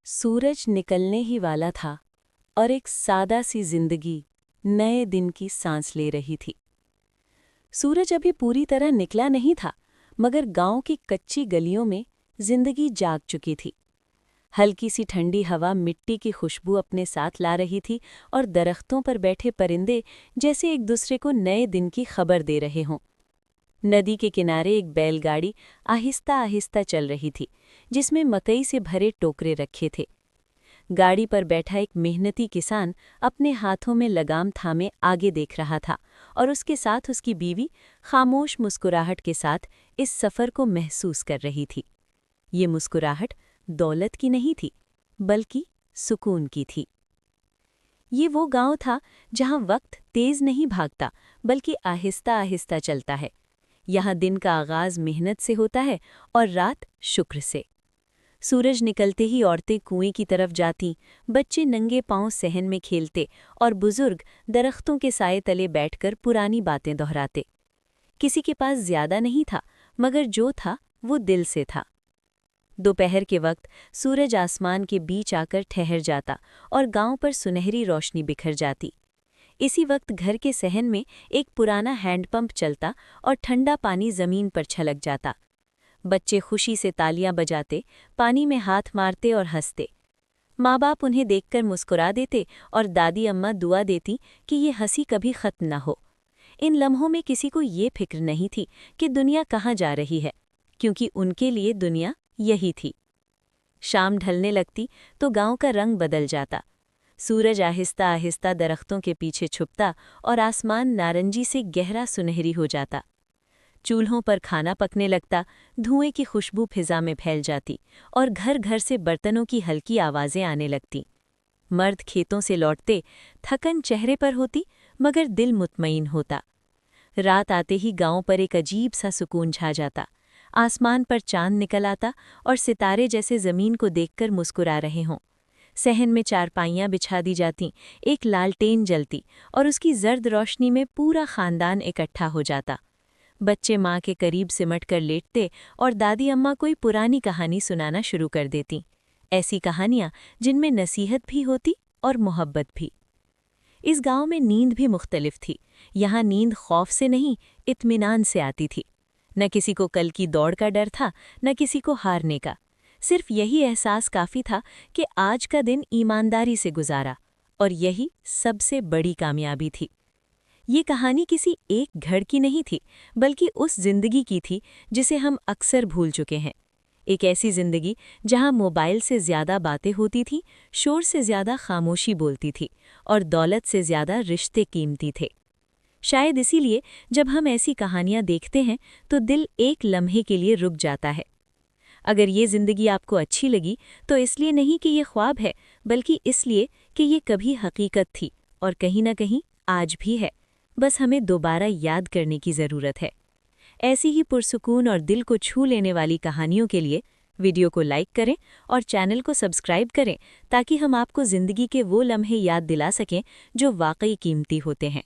सूरज निकलने ही वाला था और एक सादा सी जिंदगी नए दिन की सांस ले रही थी। सूरज अभी पूरी तरह निकला नहीं था, मगर गांव की कच्ची गलियों में जिंदगी जाग चुकी थी। हल्की सी ठंडी हवा मिट्टी की खुशबू अपने साथ ला रही थी और दरख्तों पर बैठे परिंदे जैसे एक दूसरे को नए दिन की खबर दे रहे हों। नदी के किनारे एक बैलगाड़ी आहिस्ता आहिस्ता चल रही थी, जिसमें मकई से भरे टोकरे रखे थे। गाड़ी पर बैठा एक मेहनती किसान अपने हाथों में लगाम थामे आगे देख रहा था और उसके साथ उसकी बीवी खामोश मुस्कुराहट के साथ इस सफ़र को महसूस कर रही थी। ये मुस्कुराहट दौलत की नहीं थी, बल्कि सुकून की थी। ये वो गांव था जहां वक्त तेज नहीं भागता, बल्कि आहिस्ता आहिस्ता चलता है। यहाँ दिन का आगाज मेहनत से होता है और रात शुक्र से। सूरज निकलते ही औरतें कुएं की तरफ जाती, बच्चे नंगे पांव सहन में खेलते और बुजुर्ग दरख्तों के साए तले बैठकर पुरानी बातें दोहराते। किसी के पास ज्यादा नहीं था, मगर जो था वो दिल से था। दोपहर के वक्त सूरज आसमान के बीच आकर ठहर जाता और गांव पर सुनहरी रोशनी बिखर जाती। इसी वक्त घर के सहन में एक पुराना हैंडपंप चलता और ठंडा पानी जमीन पर छलक जाता। बच्चे खुशी से तालियां बजाते, पानी में हाथ मारते और हंसते। माँ बाप उन्हें देखकर मुस्कुरा देते और दादी अम्मा दुआ देती कि ये हंसी कभी खत्म न हो। इन लम्हों में किसी को ये फिक्र नहीं थी कि दुनिया कहाँ जा रही है, क्योंकि उनके लिए दुनिया यही थी। शाम ढलने लगती तो गांव का रंग बदल जाता। सूरज आहिस्ता आहिस्ता दरख्तों के पीछे छुपता और आसमान नारंगी से गहरा सुनहरी हो जाता। चूल्हों पर खाना पकने लगता, धुएं की खुशबू फिजा में फैल जाती और घर घर से बर्तनों की हल्की आवाज़ें आने लगती। मर्द खेतों से लौटते, थकन चेहरे पर होती, मगर दिल मुतमईन होता। रात आते ही गांव पर एक अजीब सा सुकून छा जाता। आसमान पर चांद निकल आता और सितारे जैसे ज़मीन को देखकर मुस्कुरा रहे हों। सहन में चारपाइयाँ बिछा दी जातीं, एक लालटेन जलती और उसकी जर्द रोशनी में पूरा खानदान इकट्ठा हो जाता। बच्चे माँ के करीब सिमट कर लेटते और दादी अम्मा कोई पुरानी कहानी सुनाना शुरू कर देती। ऐसी कहानियाँ जिनमें नसीहत भी होती और मोहब्बत भी। इस गांव में नींद भी मुख्तलिफ थी। यहाँ नींद खौफ से नहीं, इत्मीनान से आती थी। न किसी को कल की दौड़ का डर था, न किसी को हारने का। सिर्फ यही एहसास काफ़ी था कि आज का दिन ईमानदारी से गुजारा, और यही सबसे बड़ी कामयाबी थी। ये कहानी किसी एक घर की नहीं थी, बल्कि उस जिंदगी की थी जिसे हम अक्सर भूल चुके हैं। एक ऐसी जिंदगी जहां मोबाइल से ज़्यादा बातें होती थीं, शोर से ज़्यादा खामोशी बोलती थी और दौलत से ज़्यादा रिश्ते कीमती थे। शायद इसीलिए जब हम ऐसी कहानियां देखते हैं तो दिल एक लम्हे के लिए रुक जाता है। अगर ये ज़िंदगी आपको अच्छी लगी तो इसलिए नहीं कि ये ख्वाब है, बल्कि इसलिए कि ये कभी हकीकत थी और कहीं ना कहीं आज भी है। बस हमें दोबारा याद करने की ज़रूरत है। ऐसी ही पुरसुकून और दिल को छू लेने वाली कहानियों के लिए वीडियो को लाइक करें और चैनल को सब्सक्राइब करें, ताकि हम आपको ज़िंदगी के वो लम्हे याद दिला सकें जो वाकई कीमती होते हैं।